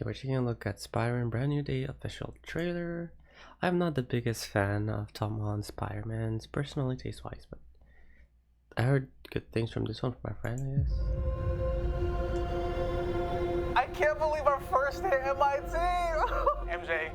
Okay, we're taking a look at Spider-Man Brand New Day official trailer. I'm not the biggest fan of Tom Holland's Spider-Man's personally taste-wise, but I heard good things from this one from my friend, I guess. I can't believe our first hit MIT! MJ,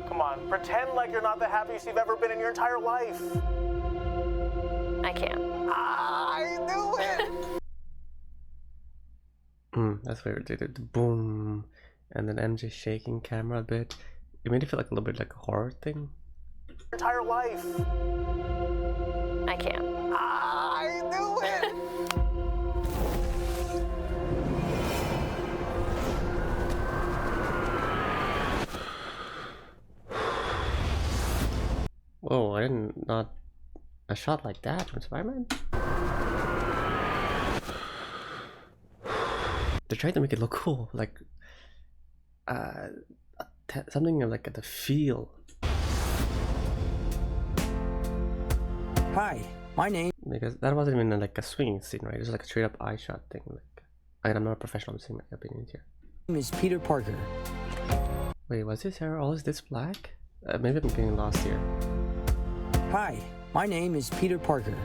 come on, pretend like you're not the happiest you've ever been in your entire life. I can't. I knew it! That's weird. They did the boom, and then MJ shaking camera a bit. It made it feel like a little bit like a horror thing. Your entire life. I can't. I knew it! Whoa, I didn't not a shot like that from Spider-Man. They're trying to make it look cool, like something like the feel. Hi, my name. Because that wasn't even like a swinging scene, right? It was like a straight up eye shot thing. Like, I'm not a professional, I'm saying my opinions here. Is Peter Parker. Wait, was his hair always this black? Maybe I'm getting lost here. Hi, my name is Peter Parker.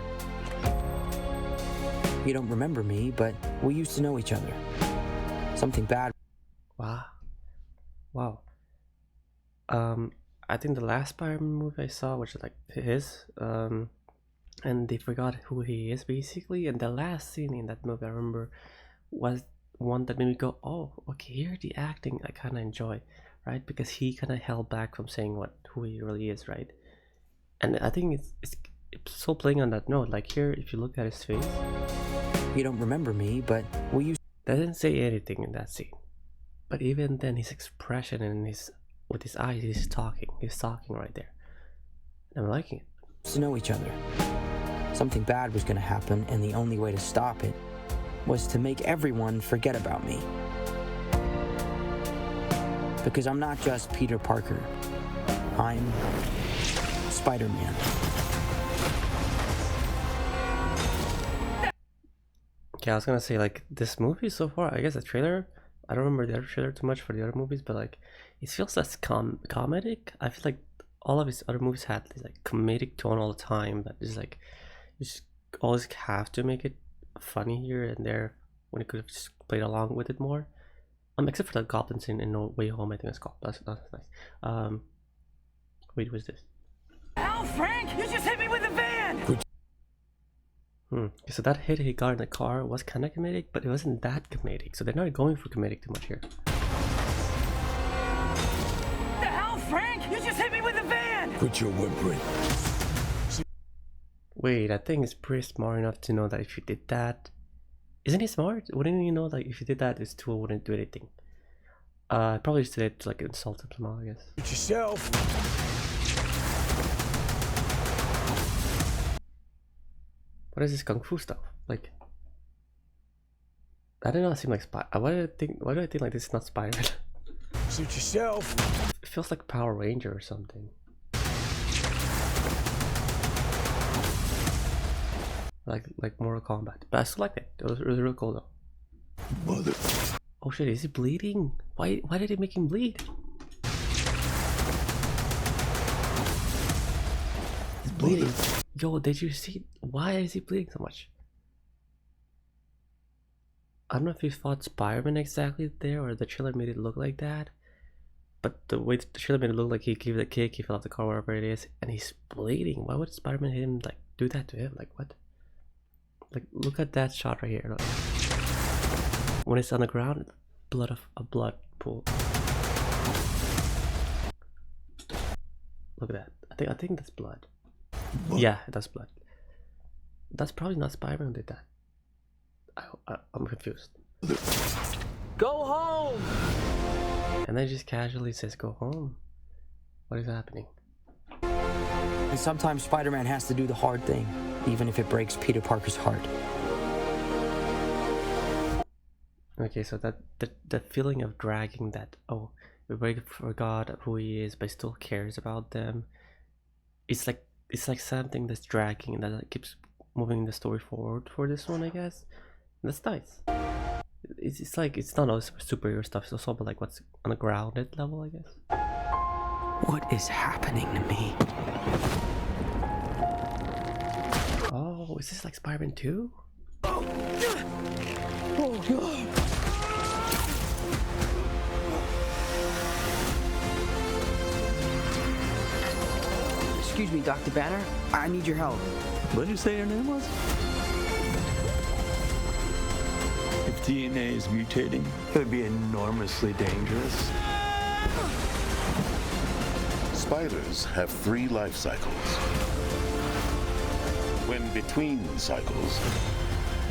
You don't remember me, but we used to know each other. Something bad. Wow. I think the last Spider-Man movie I saw, which is like his, and they forgot who he is basically. And the last scene in that movie I remember was one that made me go, "Oh, okay, here the acting I kind of enjoy, right?" Because he kind of held back from saying who he really is, right? And I think it's so playing on that note. Like here, if you look at his face, You don't remember me, but we used. that didn't say anything in that scene. But even then, his expression and with his eyes, he's talking right there. I'm liking it. to know each other. Something bad was going to happen, and the only way to stop it was to make everyone forget about me. Because I'm not just Peter Parker. I'm Spider-Man. Okay, I was gonna say, like, this movie so far, I guess the trailer, I don't remember the other trailer too much for the other movies, but like, it feels less comedic. I feel like all of his other movies had this like comedic tone all the time, but it's like you just always have to make it funny here and there when it could have just played along with it more. Except for the goblin scene in No Way Home, I think it's called. That's nice. Wait, what's this? Al, Frank, you just hit me with a van! So that hit he got in the car was kind of comedic, but it wasn't that comedic. So they're not going for comedic too much here. The hell, Frank? You just hit me with a van! Quit your whimpering. Wait, I think it's pretty smart enough to know that if you did that, isn't he smart? Wouldn't you know, like, if you did that, this tool wouldn't do anything? Probably just did it to like insult him somehow, I guess. Quit yourself. What is this kung fu stuff? Like, that did not seem like Why do I think like this is not Spider-Man? Suit yourself. It feels like Power Ranger or something. Like Mortal Kombat. But I still like it. It was real cool though. Mother. Oh shit, is he bleeding? Why did it make him bleed? He's bleeding. Yo, did you see? Why is he bleeding so much? I don't know if he fought Spider-Man exactly there or the trailer made it look like that. But the way the trailer made it look like he gave it a kick, he fell off the car, wherever it is, and he's bleeding. Why would Spider-Man hit him, like, do that to him? Like, what? Like, look at that shot right here. Look. When it's on the ground, a blood pool. Look at that. I think that's blood. Yeah, that's blood. That's probably not Spider-Man who did that. I'm confused. Go home! And then he just casually says, "Go home." What is happening? And sometimes Spider-Man has to do the hard thing, even if it breaks Peter Parker's heart. Okay, so that the feeling of dragging that, oh, everybody forgot who he is, but still cares about them. It's like something that's dragging and that keeps moving the story forward for this one, I guess. And that's nice. It's like it's not all superhero stuff. It's also about like what's on a grounded level, I guess. What is happening to me? Oh, is this like Spider-Man 2? Excuse me, Dr. Banner. I need your help. What did you say your name was? If DNA is mutating, it would be enormously dangerous. Spiders have 3 life cycles. When between cycles,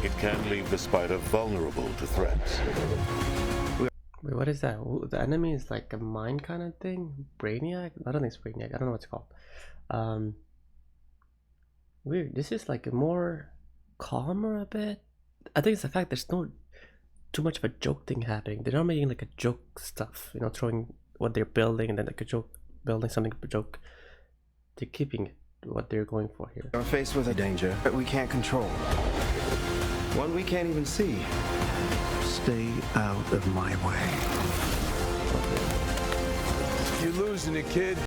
it can leave the spider vulnerable to threats. Wait, what is that? Ooh, the enemy is like a mine kind of thing? Brainiac? I don't think it's Brainiac. I don't know what it's called. Weird. This is like a more calmer a bit. I think it's the fact there's no too much of a joke thing happening. They're not making like a joke stuff, you know, throwing what they're building and then like a joke, building something for a joke. They're keeping what they're going for here. We're faced with a danger that we can't control. One we can't even see. Stay out of my way. You're losing it, kid.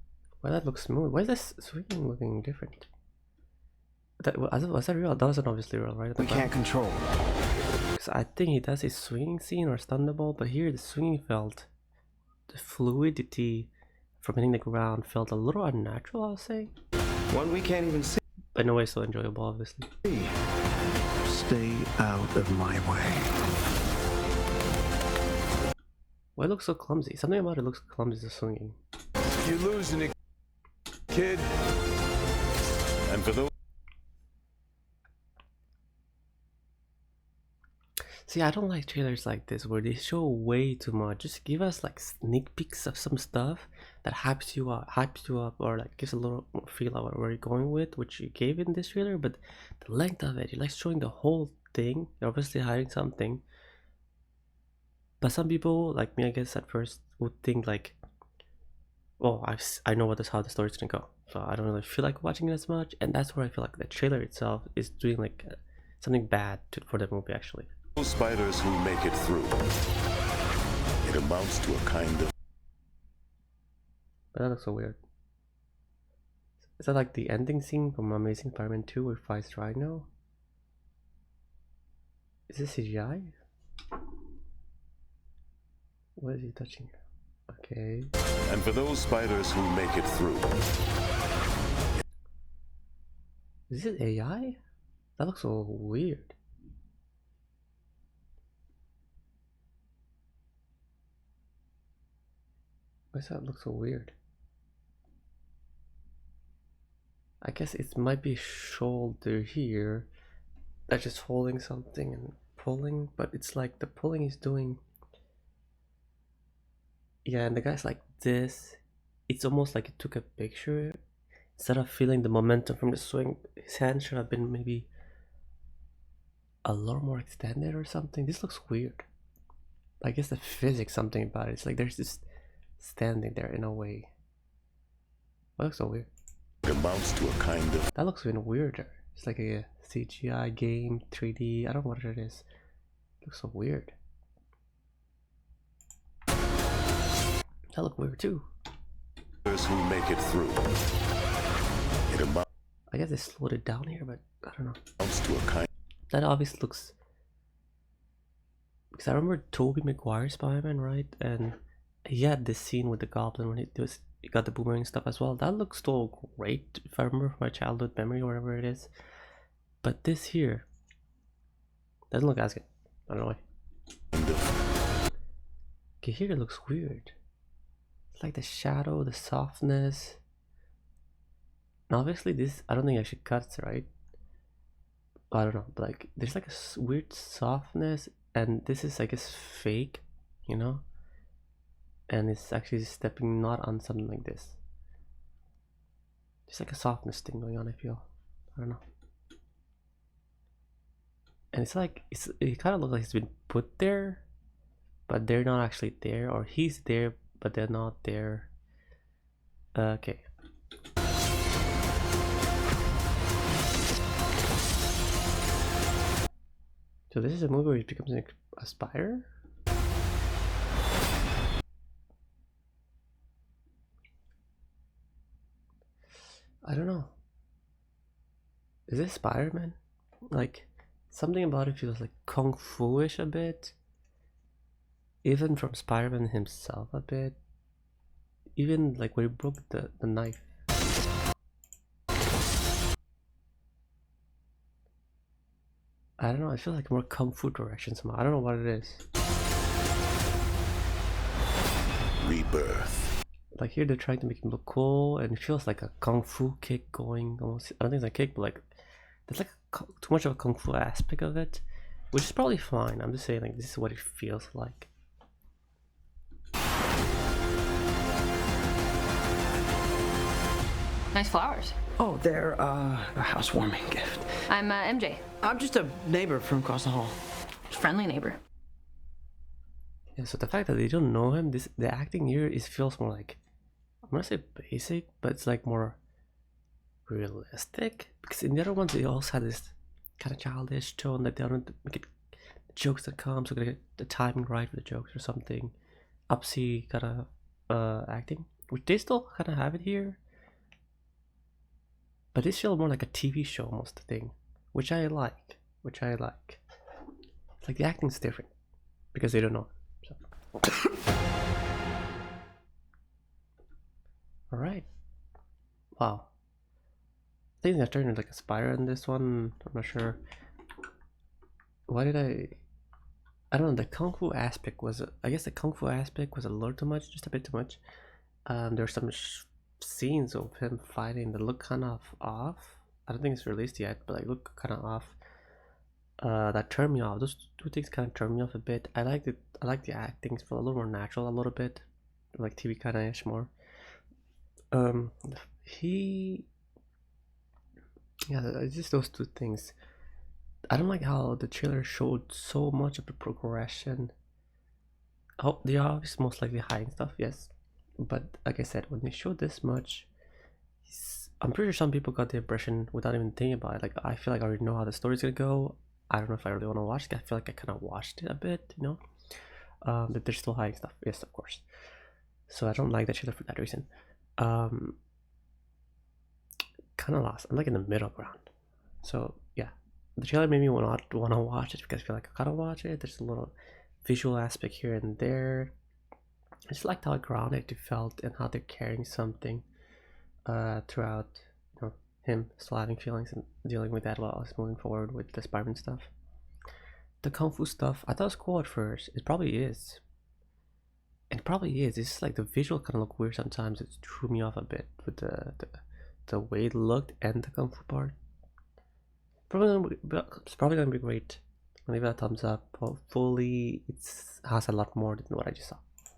Why that looks smooth? Why is this swinging looking different? Was that real? That wasn't obviously real, right? We can't control. Because I think he does a swinging scene or Thunderbolt, but here the swinging felt, the fluidity from hitting the ground felt a little unnatural, I'll say. One we can't even see. But in a way still enjoyable, obviously. Stay out of my way. Why it looks so clumsy? Something about it looks clumsy, the swinging. You're losing it, kid. And for those See, I don't like trailers like this where they show way too much. Just give us like sneak peeks of some stuff that hypes you up, or like gives a little feel of where you're going with, which you gave in this trailer. But the length of it, you're like showing the whole thing. You're obviously hiding something. But some people, like me, I guess at first would think like, oh, I know how the story's gonna go, so I don't really feel like watching it as much. And that's where I feel like the trailer itself is doing like something bad for the movie actually. those spiders who make it through, it amounts to a kind of... But that looks so weird. Is that like the ending scene from Amazing Spider-Man 2 where he fights Rhino? Is this CGI? What is he touching? Okay. And for those spiders who make it through... Is it AI? That looks so weird. Why does that look so weird? I guess it might be shoulder here that's just holding something and pulling, but it's like the pulling is doing... Yeah, and the guy's like this. It's almost like it took a picture. Instead of feeling the momentum from the swing, his hand should have been maybe a little more extended or something. This looks weird. I guess the physics, something about it. It's like there's this standing there in a way. That looks so weird. It amounts to a kind of... That looks even weirder. It's like a CGI game, 3D. I don't know what it is. It looks so weird. That look weird too. Who make it through. It amounts I guess they slowed it down here, but I don't know. to a kind... That obviously looks... Because I remember Tobey Maguire Spider-Man, right? And he had this scene with the Goblin when he got the boomerang stuff as well. That looks still great, if I remember from my childhood memory or whatever it is. But this here doesn't look as good. I don't know why. Okay, here it looks weird. It's like the shadow, the softness. Now obviously this, I don't think I should cut it, right? I don't know, but like there's like a weird softness, and this is I guess fake, you know? And it's actually stepping not on something like this. There's like a softness thing going on, I feel. I don't know. And it's like, it kind of looks like it's been put there, but they're not actually there, or he's there, but they're not there. Okay. So this is a movie where he becomes Aspire? I don't know. Is it Spider-Man? Like, something about it feels like kung fu-ish a bit. Even from Spider-Man himself a bit. Even like when he broke the knife. I don't know, I feel like more kung fu direction somehow. I don't know what it is. Rebirth. Like here they're trying to make him look cool, and it feels like a kung fu kick going almost. I don't think it's a kick, but like there's like too much of a kung fu aspect of it, which is probably fine. I'm just saying like this is what it feels like. Nice flowers. Oh, they're a housewarming gift. I'm MJ. I'm just a neighbor from across the hall. Friendly neighbor. Yeah, so the fact that they don't know him, the acting here feels more like, I'm gonna say basic, but it's like more realistic. Because in the other ones they also had this kind of childish tone, like they don't make it the jokes that come, so gonna get the timing right for the jokes or something. Upsy kind of acting, which they still kind of have it here. But this feels more like a TV show almost thing, which I like. It's like the acting's different because they don't know. So. All right. Wow. I think they're turning like a spider in this one. I'm not sure. Why did I don't know. The kung fu aspect was. I guess the kung fu aspect was a little too much, just a bit too much. There's some scenes of him fighting that look kind of off. I don't think it's released yet, but like look kind of off. That turned me off. Those two things kind of turned me off a bit. I like the acting. It's a little more natural, a little bit like TV kind of ish more. Yeah, it's just those two things. I don't like how the trailer showed so much of the progression. Oh, they are obviously most likely hiding stuff, yes. But like I said, when they showed this much, I'm pretty sure some people got the impression without even thinking about it. Like, I feel like I already know how the story's gonna go. I don't know if I really want to watch it. I feel like I kind of watched it a bit, you know. That they're still hiding stuff. Yes, of course. So I don't like that trailer for that reason. Kind of lost. I'm like in the middle ground. So yeah, the trailer made me not want to watch it because I feel like I gotta watch it. There's a little visual aspect here and there. I just liked how grounded it felt and how they're carrying something throughout, you know, him still having feelings and dealing with that while he's moving forward with the Spider-Man stuff. The Kung Fu stuff, I thought it was cool at first. It probably is. It probably is. It's just like the visual kind of look weird sometimes. It threw me off a bit with the way it looked and the Kung Fu part. It's probably gonna be great. I'll leave it a thumbs up. Hopefully it has a lot more than what I just saw.